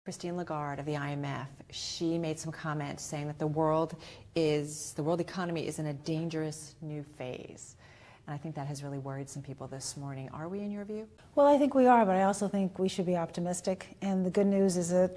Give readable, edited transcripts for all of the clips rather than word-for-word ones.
Christine Lagarde of the IMF, she made some comments saying that the world economy is in a dangerous new phase. And I think that has really worried some people this morning. Are we, in your view? Well, I think we are, but I also think we should be optimistic. And the good news is that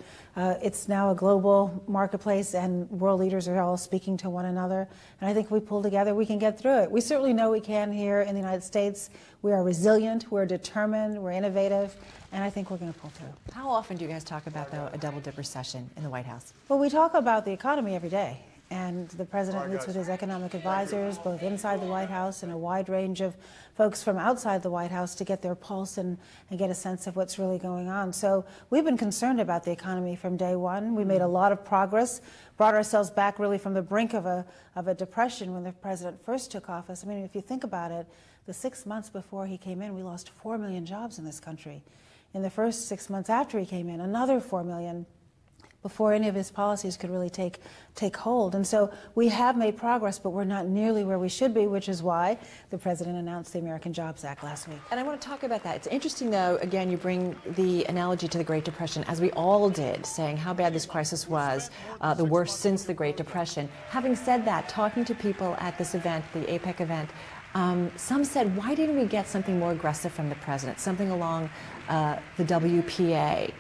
it's now a global marketplace and world leaders are all speaking to one another. And I think if we pull together, we can get through it. We certainly know we can here in the United States. We are resilient, we're determined, we're innovative, and I think we're going to pull through. How often do you guys talk about, though, a double-dip recession in the White House? Well, we talk about the economy every day. And the president meets with his economic advisors, both inside the White House and a wide range of folks from outside the White House to get their pulse and get a sense of what's really going on. So we've been concerned about the economy from day one. We made a lot of progress, brought ourselves back really from the brink of a depression when the president first took office. I mean, if you think about it, the 6 months before he came in, we lost 4 million jobs in this country. In the first 6 months after he came in, another 4 million. Before any of his policies could really take hold. And so we have made progress, but we're not nearly where we should be, which is why the president announced the American Jobs Act last week. And I want to talk about that. It's interesting, though, again, you bring the analogy to the Great Depression, as we all did, saying how bad this crisis was, the worst since the Great Depression. Having said that, talking to people at this event, the APEC event, some said, why didn't we get something more aggressive from the president, something along the WPA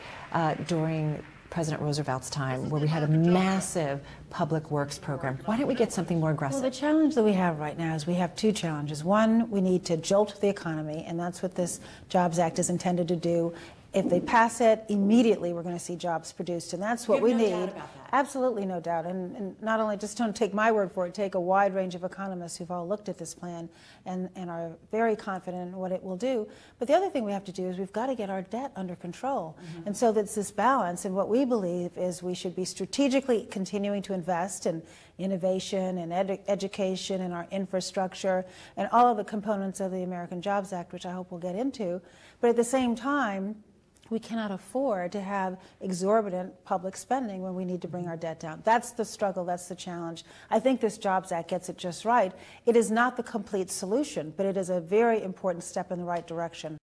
during President Roosevelt's time, where we had a massive public works program? Why didn't we get something more aggressive? Well, the challenge that we have right now is we have two challenges. One, we need to jolt the economy, and that's what this Jobs Act is intended to do. If they pass it, immediately we're going to see jobs produced, and that's what we need. You have no doubt about that. Absolutely no doubt. And not only, just don't take my word for it, take a wide range of economists who've all looked at this plan and are very confident in what it will do. But the other thing we have to do is we've got to get our debt under control. And so that's this balance, and what we believe is we should be strategically continuing to invest in innovation and education and our infrastructure and all of the components of the American Jobs Act, which I hope we'll get into. But at the same time, we cannot afford to have exorbitant public spending when we need to bring our debt down. That's the struggle, that's the challenge. I think this Jobs Act gets it just right. It is not the complete solution, but it is a very important step in the right direction.